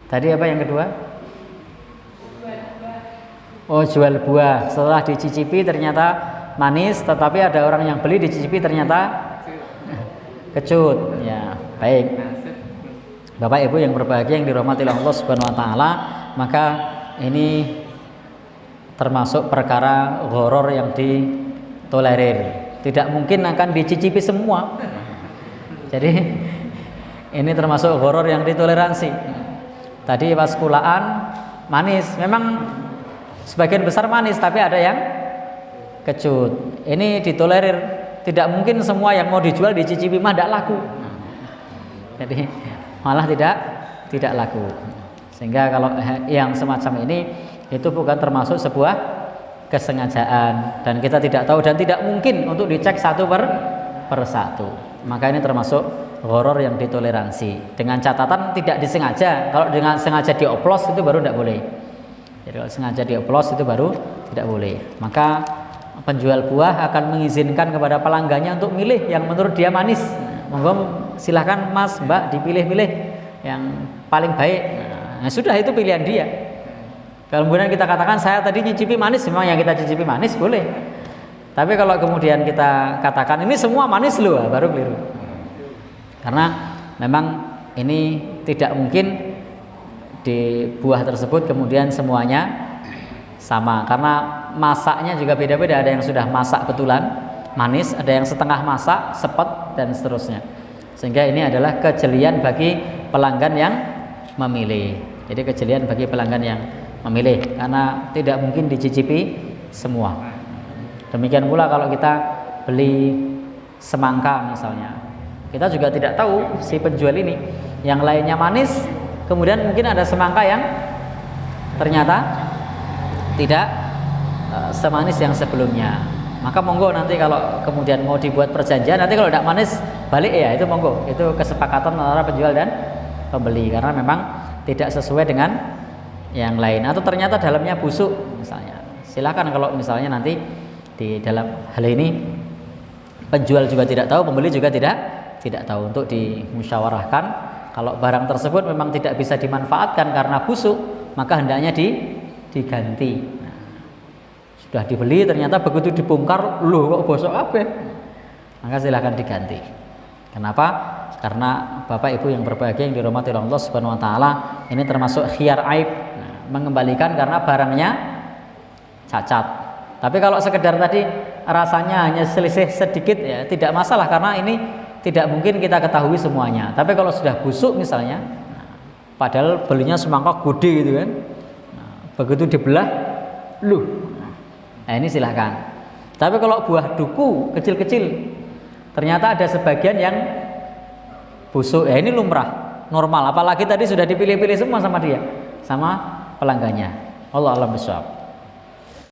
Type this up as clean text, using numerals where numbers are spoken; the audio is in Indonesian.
Tadi apa yang kedua? Oh, jual buah. Setelah dicicipi ternyata manis, tetapi ada orang yang beli dicicipi ternyata kecut. Ya, baik. Bapak Ibu yang berbahagia yang dirahmati Allah Subhanahu wa taala, maka ini termasuk perkara gharar yang ditolerir. Tidak mungkin akan dicicipi semua. Jadi ini termasuk gharar yang ditoleransi. Tadi pas kulaan manis, memang sebagian besar manis, tapi ada yang kecut. Ini ditolerir. Tidak mungkin semua yang mau dijual dicicipi mah tidak laku. Jadi malah tidak laku. Sehingga kalau yang semacam ini itu bukan termasuk sebuah kesengajaan dan kita tidak tahu dan tidak mungkin untuk dicek satu per satu. Maka ini termasuk gharar yang ditoleransi. Dengan catatan tidak disengaja. Kalau dengan sengaja dioplos itu baru tidak boleh. Jadi kalau sengaja dioplos itu baru tidak boleh. Maka penjual buah akan mengizinkan kepada pelanggannya untuk milih yang menurut dia manis. Monggo silahkan Mas, Mbak dipilih-pilih yang paling baik. Nah, sudah itu pilihan dia. Kalau kemudian kita katakan saya tadi nyicipi manis, memang yang kita cicipi manis boleh. Tapi kalau kemudian kita katakan ini semua manis loh, baru keliru. Karena memang ini tidak mungkin di buah tersebut kemudian semuanya sama. Karena masaknya juga beda-beda. Ada yang sudah masak betulan, manis, ada yang setengah masak, sepet, dan seterusnya. Sehingga ini adalah kejelian bagi pelanggan yang memilih. Jadi kejelian bagi pelanggan yang memilih, karena tidak mungkin dicicipi semua. Demikian pula kalau kita beli semangka misalnya, kita juga tidak tahu si penjual ini yang lainnya manis, kemudian mungkin ada semangka yang ternyata tidak semanis yang sebelumnya. Maka monggo nanti kalau kemudian mau dibuat perjanjian, nanti kalau tidak manis balik ya, itu monggo, itu kesepakatan antara penjual dan pembeli, karena memang tidak sesuai dengan yang lain, atau ternyata dalamnya busuk misalnya. Silakan kalau misalnya nanti di dalam hal ini penjual juga tidak tahu, pembeli juga tidak tahu, untuk dimusyawarahkan. Kalau barang tersebut memang tidak bisa dimanfaatkan karena busuk, maka hendaknya diganti. Nah, sudah dibeli ternyata begitu dibongkar, loh kok bosok apa? Maka silahkan diganti. Kenapa? Karena Bapak Ibu yang berbahagia yang dirahmati Allah Subhanahu wa taala, ini termasuk khiyar aib, mengembalikan karena barangnya cacat. Tapi kalau sekedar tadi rasanya hanya selisih sedikit ya tidak masalah, karena ini tidak mungkin kita ketahui semuanya. Tapi kalau sudah busuk misalnya, padahal belinya semangka gede gitu kan, begitu dibelah, nah ini silahkan. Tapi kalau buah duku kecil-kecil ternyata ada sebagian yang busuk, ya ini lumrah, normal. Apalagi tadi sudah dipilih-pilih semua sama dia, sama pelanggannya. Allah a'lam bishawab.